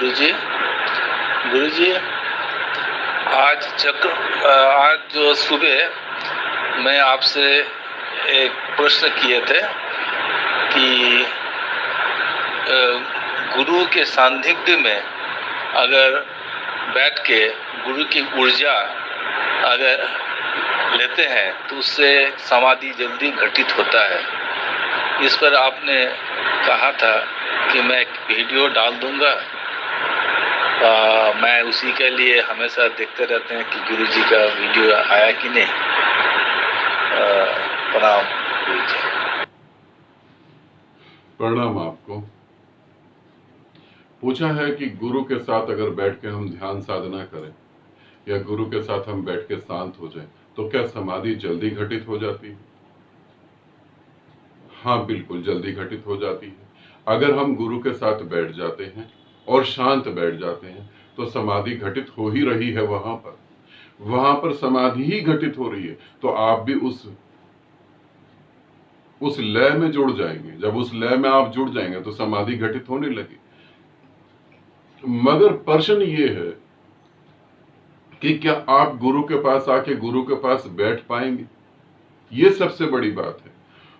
गुरुजी। गुरुजी, आज जो सुबह मैं आपसे एक प्रश्न किए थे कि गुरु के सान्निध्य में अगर बैठ के गुरु की ऊर्जा अगर लेते हैं तो उससे समाधि जल्दी घटित होता है। इस पर आपने कहा था कि मैं एक वीडियो डाल दूंगा। मैं उसी के लिए हमेशा देखते रहते हैं कि गुरु जी का वीडियो आया कि नहीं। प्रणाम गुरु जी। प्रणाम आपको। पूछा है कि गुरु के साथ अगर बैठ के हम ध्यान साधना करें या गुरु के साथ हम बैठ के शांत हो जाएं तो क्या समाधि जल्दी घटित हो जाती है? हाँ, बिल्कुल जल्दी घटित हो जाती है। अगर हम गुरु के साथ बैठ जाते हैं और शांत बैठ जाते हैं तो समाधि घटित हो ही रही है। वहां पर समाधि ही घटित हो रही है, तो आप भी उस लय में जुड़ जाएंगे। जब उस लय में आप जुड़ जाएंगे तो समाधि घटित होने लगी। मगर प्रश्न ये है कि क्या आप गुरु के पास आके गुरु के पास बैठ पाएंगे? ये सबसे बड़ी बात है।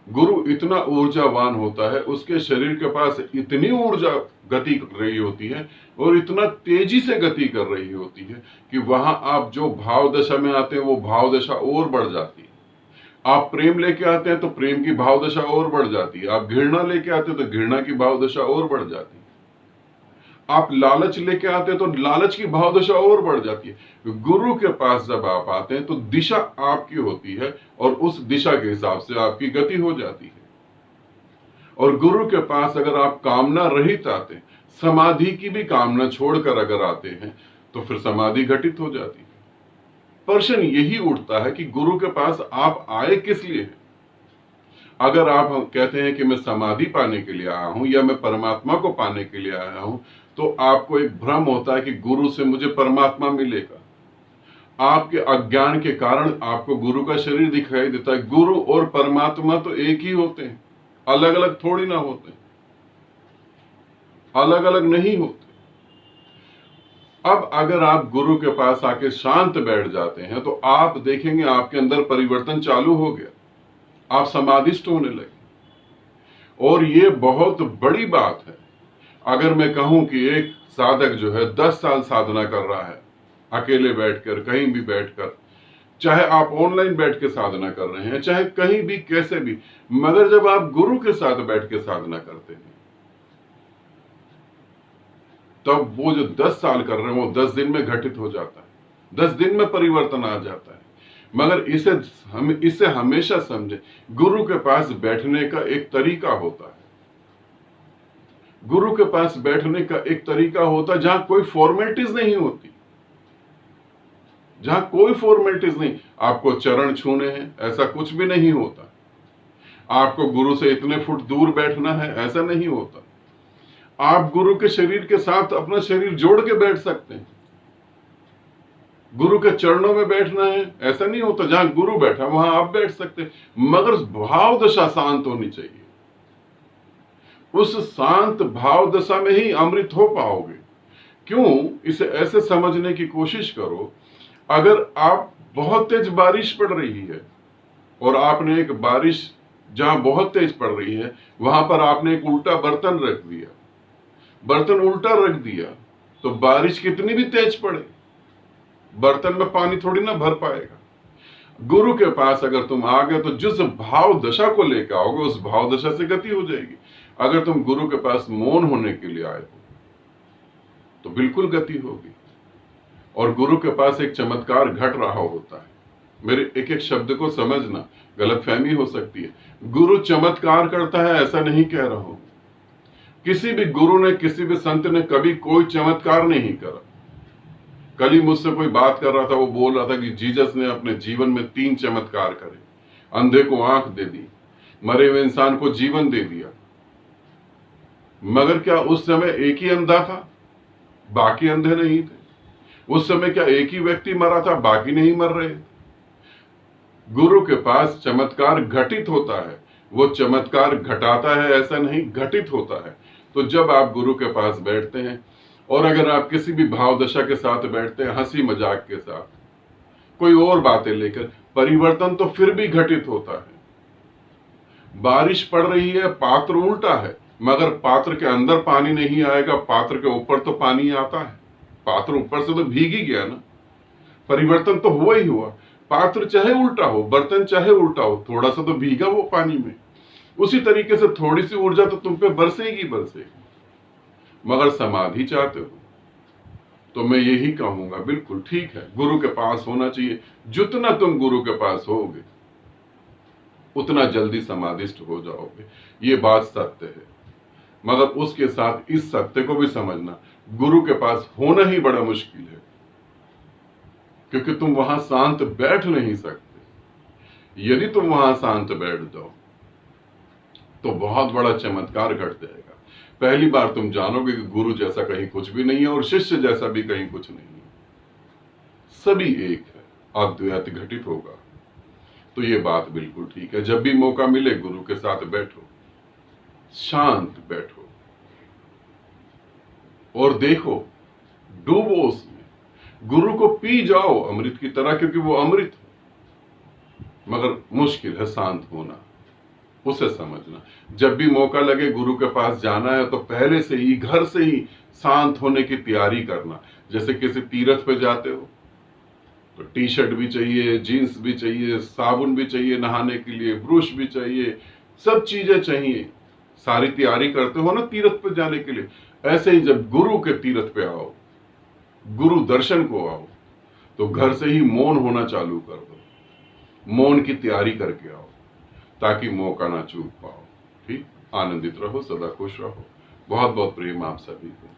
गुरु इतना ऊर्जावान होता है, उसके शरीर के पास इतनी ऊर्जा गति कर रही होती है और इतना तेजी से गति कर रही होती है कि वहां आप जो भाव दशा में आते हैं वो भाव दशा और बढ़ जाती है। आप प्रेम लेके आते हैं तो प्रेम की भाव दशा और बढ़ जाती है। आप घृणा लेके आते हैं तो घृणा की भाव दशा और बढ़ जाती है। आप लालच लेके आते हैं तो लालच की भाव दशा और बढ़ जाती है। गुरु के पास जब आप आते हैं तो दिशा आपकी होती है और उस दिशा के हिसाब से आपकी गति हो जाती है। और गुरु के पास अगर आप कामना रहित आते, समाधि की भी कामना छोड़कर अगर आते हैं तो फिर समाधि घटित हो जाती है। प्रश्न यही उठता है कि गुरु के पास आप आए किस लिए हैं? अगर आप कहते हैं कि मैं समाधि पाने के लिए आया हूं या मैं परमात्मा को पाने के लिए आया हूं तो आपको एक भ्रम होता है कि गुरु से मुझे परमात्मा मिलेगा। आपके अज्ञान के कारण आपको गुरु का शरीर दिखाई देता है। गुरु और परमात्मा तो एक ही होते हैं, अलग अलग थोड़ी ना होते, अलग अलग नहीं होते। अब अगर आप गुरु के पास आके शांत बैठ जाते हैं तो आप देखेंगे आपके अंदर परिवर्तन चालू हो गया, आप समाधिस्थ होने लगे। और ये बहुत बड़ी बात है। अगर मैं कहूं कि एक साधक जो है 10 साल साधना कर रहा है, अकेले बैठकर, कहीं भी बैठकर, चाहे आप ऑनलाइन बैठ के साधना कर रहे हैं, चाहे कहीं भी कैसे भी, मगर जब आप गुरु के साथ बैठ के साधना करते हैं तब वो जो 10 साल कर रहे हैं वो 10 दिन में घटित हो जाता है, 10 दिन में परिवर्तन आ जाता है। मगर इसे हमेशा समझे, गुरु के पास बैठने का एक तरीका होता है। गुरु के पास बैठने का एक तरीका होता है जहां कोई फॉर्मेलिटीज नहीं होती, जहां कोई फॉर्मेलिटीज नहीं। आपको चरण छूने हैं ऐसा कुछ भी नहीं होता। आपको गुरु से इतने फुट दूर बैठना है ऐसा नहीं होता। आप गुरु के शरीर के साथ अपना शरीर जोड़ के बैठ सकते हैं। गुरु के चरणों में बैठना है ऐसा नहीं होता। जहां गुरु बैठा वहां आप बैठ सकते हैं, मगर भाव दशा शांत होनी चाहिए। उस शांत भाव दशा में ही अमृत हो पाओगे। क्यों? इसे ऐसे समझने की कोशिश करो। अगर आप बहुत तेज बारिश पड़ रही है और आपने एक बारिश जहां बहुत तेज पड़ रही है वहां पर आपने एक उल्टा बर्तन रख दिया, बर्तन उल्टा रख दिया तो बारिश कितनी भी तेज पड़े बर्तन में पानी थोड़ी ना भर पाएगा। गुरु के पास अगर तुम आ गए तो जिस भाव दशा को लेकर आओगे उस भाव दशा से गति हो जाएगी। अगर तुम गुरु के पास मौन होने के लिए आए हो तो बिल्कुल गति होगी। और गुरु के पास एक चमत्कार घट रहा होता है। मेरे एक एक शब्द को समझना, गलतफहमी हो सकती है। गुरु चमत्कार करता है ऐसा नहीं कह रहा हूं। किसी भी गुरु ने, किसी भी संत ने कभी कोई चमत्कार नहीं करा। कल ही मुझसे कोई बात कर रहा था, वो बोल रहा था कि जीसस ने अपने जीवन में 3 चमत्कार करे। अंधे को आंख दे दी, मरे हुए इंसान को जीवन दे दिया। मगर क्या उस समय एक ही अंधा था, बाकी अंधे नहीं थे? उस समय क्या एक ही व्यक्ति मरा था, बाकी नहीं मर रहे? गुरु के पास चमत्कार घटित होता है, वो चमत्कार घटाता है ऐसा नहीं, घटित होता है। तो जब आप गुरु के पास बैठते हैं और अगर आप किसी भी भाव दशा के साथ बैठते हैं, हंसी मजाक के साथ, कोई और बातें लेकर, परिवर्तन तो फिर भी घटित होता है। बारिश पड़ रही है, पात्र उल्टा है, मगर पात्र के अंदर पानी नहीं आएगा, पात्र के ऊपर तो पानी आता है। पात्र ऊपर से तो भीग ही गया ना, परिवर्तन तो हुआ ही हुआ। पात्र चाहे उल्टा हो, बर्तन चाहे उल्टा हो, थोड़ा सा तो भीगा वो पानी में। उसी तरीके से थोड़ी सी ऊर्जा तो तुम पे बरसेगी बरसेगी। मगर समाधि चाहते हो तो मैं यही कहूंगा, बिल्कुल ठीक है, गुरु के पास होना चाहिए। जितना तुम गुरु के पास होगे उतना जल्दी समाधिस्थ हो जाओगे, ये बात सत्य है। मगर उसके साथ इस सत्य को भी समझना, गुरु के पास होना ही बड़ा मुश्किल है, क्योंकि तुम वहां शांत बैठ नहीं सकते। यदि तुम वहां शांत बैठ जाओ तो बहुत बड़ा चमत्कार घट जाएगा। पहली बार तुम जानोगे कि गुरु जैसा कहीं कुछ भी नहीं है और शिष्य जैसा भी कहीं कुछ नहीं है, सभी एक है, अद्वैत घटित होगा। तो ये बात बिल्कुल ठीक है। जब भी मौका मिले गुरु के साथ बैठो, शांत बैठो और देखो, डूबो उसमें, गुरु को पी जाओ अमृत की तरह, क्योंकि वो अमृत है। मगर मुश्किल है शांत होना, उसे समझना। जब भी मौका लगे गुरु के पास जाना है तो पहले से ही, घर से ही शांत होने की तैयारी करना। जैसे किसी तीर्थ पे जाते हो तो टी शर्ट भी चाहिए, जीन्स भी चाहिए, साबुन भी चाहिए नहाने के लिए, ब्रश भी चाहिए, सब चीजें चाहिए। सारी तैयारी करते हो ना तीर्थ पे जाने के लिए। ऐसे ही जब गुरु के तीर्थ पे आओ, गुरु दर्शन को आओ, तो घर से ही मौन होना चालू कर दो, मौन की तैयारी करके आओ, ताकि मौका ना चूक पाओ। ठीक, आनंदित रहो, सदा खुश रहो। बहुत बहुत प्रेम आप सभी को।